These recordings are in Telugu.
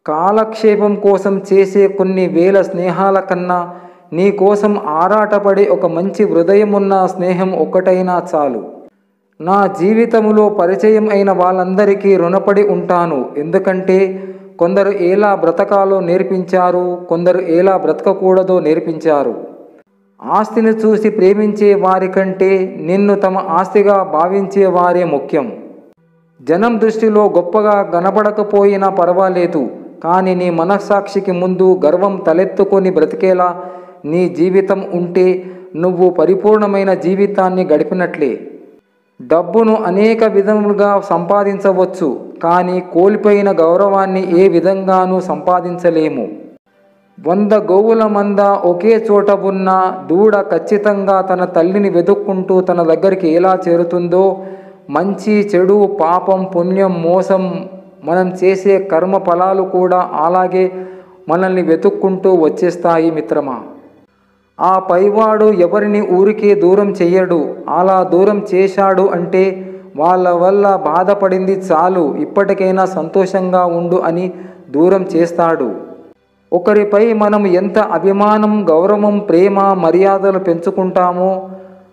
కాలక్షేపం కోసం చేసే కొన్ని వేల స్నేహాల కన్నా నీ కోసం ఆరాటపడే ఒక మంచి హృదయమున్న స్నేహం ఒక్కటైనా చాలు. నా జీవితంలో పరిచయం అయిన వాళ్ళందరికీ రుణపడి ఉంటాను. ఎందుకంటే కొందరు ఎలా బ్రతకాలో నేర్పించారు, కొందరు ఎలా బ్రతకకూడదో నేర్పించారు. ఆస్తిని చూసి ప్రేమించే వారి కంటే నిన్ను తమ ఆస్తిగా భావించే వారే ముఖ్యం. జనం దృష్టిలో గొప్పగా కనబడకపోయినా పర్వాలేదు, కానీ నీ మనస్సాక్షికి ముందు గర్వం తలెత్తుకొని బ్రతికేలా నీ జీవితం ఉంటే నువ్వు పరిపూర్ణమైన జీవితాన్ని గడిపినట్లే. డబ్బును అనేక విధములుగా సంపాదించవచ్చు, కానీ కోల్పోయిన గౌరవాన్ని ఏ విధంగానూ సంపాదించలేము. 100 గోవుల మంద ఒకే చోట ఉన్న దూడ ఖచ్చితంగా తన తల్లిని వెతుక్కుంటూ తన దగ్గరికి ఎలా చేరుతుందో, మంచి చెడు, పాపం పుణ్యం మోసం మనం చేసే కర్మ ఫలాలు కూడా అలాగే మనల్ని వెతుక్కుంటూ వచ్చేస్తాయి మిత్రమా. ఆ పైవాడు ఎవరిని ఊరికే దూరం చెయ్యడు. అలా దూరం చేశాడు అంటే వాళ్ళ వల్ల బాధపడింది చాలు, ఇప్పటికైనా సంతోషంగా ఉండు అని దూరం చేస్తాడు. ఒకరిపై మనం ఎంత అభిమానం, గౌరవం, ప్రేమ, మర్యాదలు పెంచుకుంటామో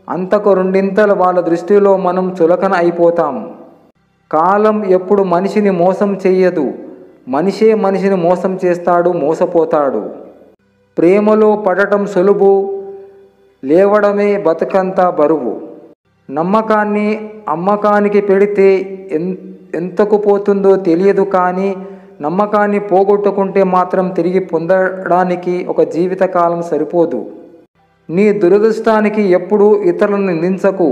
అంతకు రెండింతలు వాళ్ళ దృష్టిలో మనం చులకన అయిపోతాం. కాలం ఎప్పుడు మనిషిని మోసం చెయ్యదు, మనిషే మనిషిని మోసం చేస్తాడు, మోసపోతాడు. ప్రేమలో పడటం సులువు, లేవడమే బతుకంత బరువు. నమ్మకాన్ని అమ్మకానికి పెడితే ఎంతకు పోతుందో తెలియదు, కానీ నమ్మకాన్ని పోగొట్టుకుంటే మాత్రం తిరిగి పొందడానికి ఒక జీవితకాలం సరిపోదు. నీ దురదృష్టానికి ఎప్పుడూ ఇతరులను నిందించకు.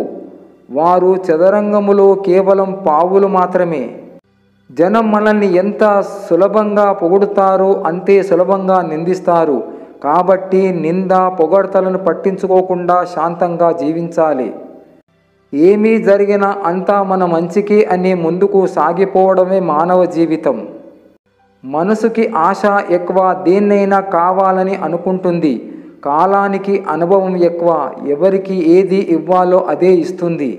వారు చదరంగములో కేవలం పావులు మాత్రమే. జనం మనల్ని ఎంత సులభంగా పొగుడుతారో అంతే సులభంగా నిందిస్తారు. కాబట్టి నింద పొగడ్తలను పట్టించుకోకుండా శాంతంగా జీవించాలి. ఏమీ జరిగినా అంతా మన మంచికే అని ముందుకు సాగిపోవడమే మానవ జీవితం. మనసుకి ఆశ ఎక్కువ, దేన్నైనా కావాలని అనుకుంటుంది. కాలానికి అనుభవం ఎక్కువ, ఎవరికి ఏది ఇవ్వాలో అదే ఇస్తుంది.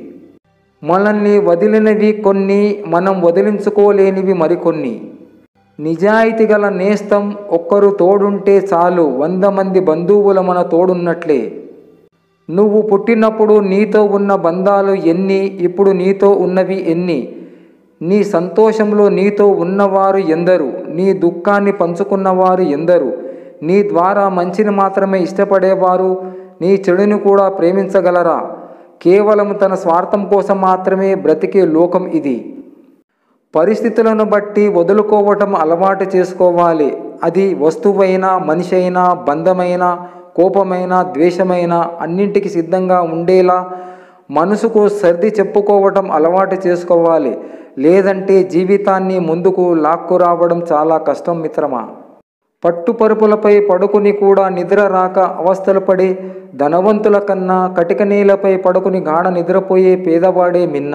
మనల్ని వదిలినవి కొన్ని, మనం వదిలించుకోలేనివి మరికొన్ని. నిజాయితీ గల నేస్తం ఒక్కరు తోడుంటే చాలు, 100 మంది బంధువుల మన తోడున్నట్లే. నువ్వు పుట్టినప్పుడు నీతో ఉన్న బంధాలు ఎన్ని, ఇప్పుడు నీతో ఉన్నవి ఎన్ని? నీ సంతోషంలో నీతో ఉన్నవారు ఎందరు? నీ దుఃఖాన్ని పంచుకున్నవారు ఎందరు? నీ ద్వారా మంచిని మాత్రమే ఇష్టపడేవారు నీ చెడుని కూడా ప్రేమించగలరా? కేవలం తన స్వార్థం కోసం మాత్రమే బ్రతికే లోకం ఇది. పరిస్థితులను బట్టి వదులుకోవటం అలవాటు చేసుకోవాలి. అది వస్తువైనా, మనిషి అయినా, బంధమైనా, కోపమైనా, ద్వేషమైనా అన్నింటికి సిద్ధంగా ఉండేలా మనసుకు సర్ది చెప్పుకోవటం అలవాటు చేసుకోవాలి. లేదంటే జీవితాన్ని ముందుకు లాక్కురావడం చాలా కష్టం మిత్రమా. పట్టుపరుపులపై పడుకుని కూడా నిద్ర రాక అవస్థలు పడే ధనవంతుల కన్నా కటిక నేలపై పడుకుని గాఢ నిద్రపోయే పేదవాడే మిన్న.